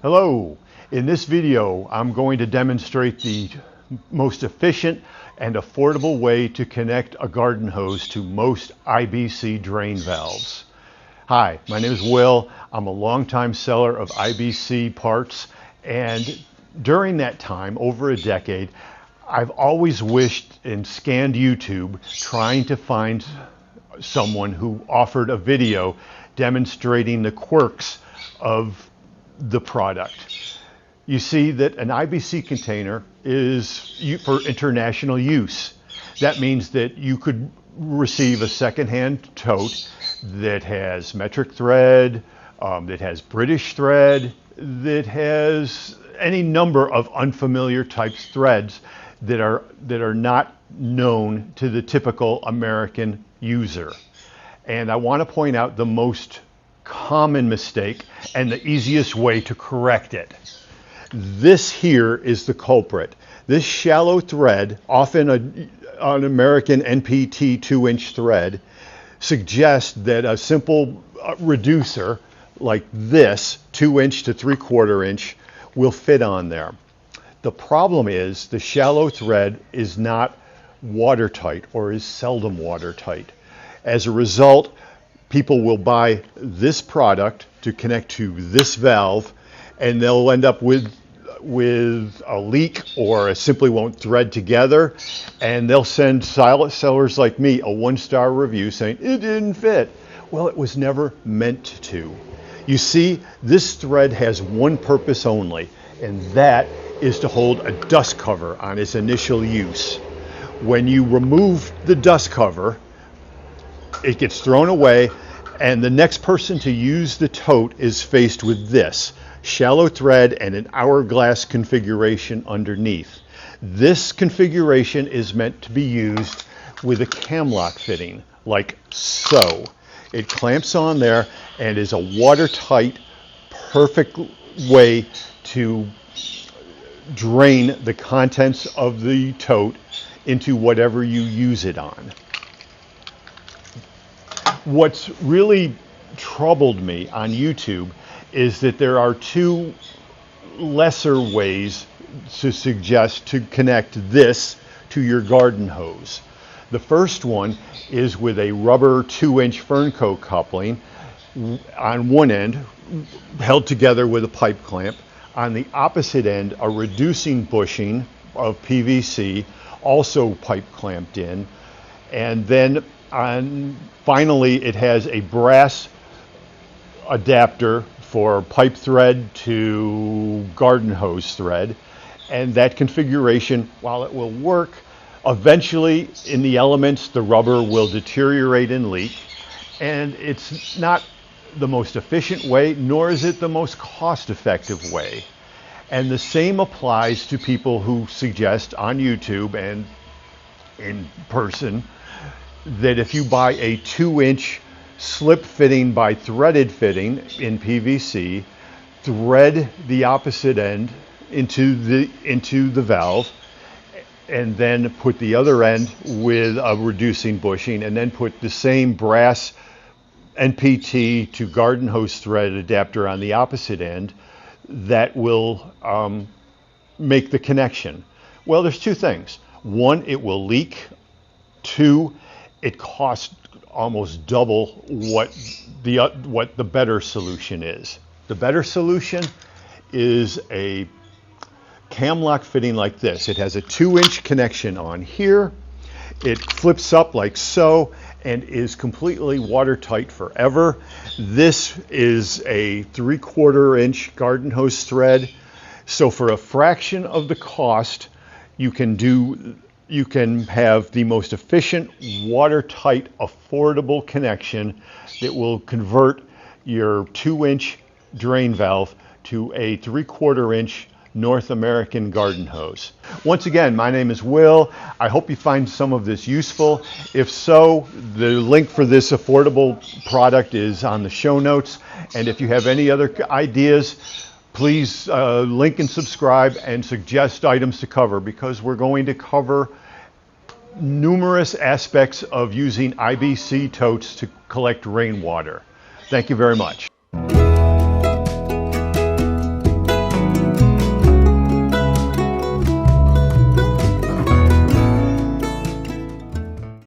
Hello. In this video, I'm going to demonstrate the most efficient and affordable way to connect a garden hose to most IBC drain valves. Hi, my name is Will. I'm a longtime seller of IBC parts, and during that time, over a decade, I've always wished and scanned YouTube trying to find someone who offered a video demonstrating the quirks of the product. You see that an IBC container is for international use. That means that you could receive a secondhand tote that has metric thread, that has British thread, that has any number of unfamiliar types threads that are not known to the typical American user. And I want to point out the most common mistake and the easiest way to correct it. This here is the culprit. This shallow thread, often an American NPT 2-inch thread, suggests that a simple reducer like this, 2-inch to 3/4 inch, will fit on there. The problem is the shallow thread is not watertight, or is seldom watertight. As a result, people will buy this product to connect to this valve, and they'll end up with a leak, or simply won't thread together, and they'll send silent sellers like me a 1-star review saying it didn't fit. Well, it was never meant to. You see, this thread has one purpose only, and that is to hold a dust cover on its initial use. When you remove the dust cover, it gets thrown away, and the next person to use the tote is faced with this shallow thread and an hourglass configuration underneath. This configuration is meant to be used with a cam lock fitting, like so. It clamps on there and is a watertight, perfect way to drain the contents of the tote into whatever you use it on. What's really troubled me on YouTube is that there are two lesser ways to suggest to connect this to your garden hose. The first one is with a rubber 2-inch Fernco coupling on one end, held together with a pipe clamp. On the opposite end, a reducing bushing of PVC, also pipe clamped in. And then finally, it has a brass adapter for pipe thread to garden hose thread. And that configuration, while it will work, eventually in the elements, the rubber will deteriorate and leak. And it's not the most efficient way, nor is it the most cost-effective way. And the same applies to people who suggest on YouTube and in person that if you buy a 2-inch slip fitting by threaded fitting in PVC, thread the opposite end into the valve, and then put the other end with a reducing bushing, and then put the same brass NPT to garden hose thread adapter on the opposite end, that will make the connection. Well, there's two things. One, it will leak. Two, it costs almost double what the better solution is. The better solution is a cam lock fitting like this. It has a 2-inch connection on here. It flips up like so and is completely watertight forever. This is a 3/4 inch garden hose thread. So for a fraction of the cost, you can have the most efficient, watertight, affordable connection that will convert your 2-inch drain valve to a 3/4 inch North American garden hose. Once again, my name is Will. I hope you find some of this useful. If so, the link for this affordable product is on the show notes. And if you have any other ideas, please link and subscribe and suggest items to cover, because we're going to cover numerous aspects of using IBC totes to collect rainwater. Thank you very much.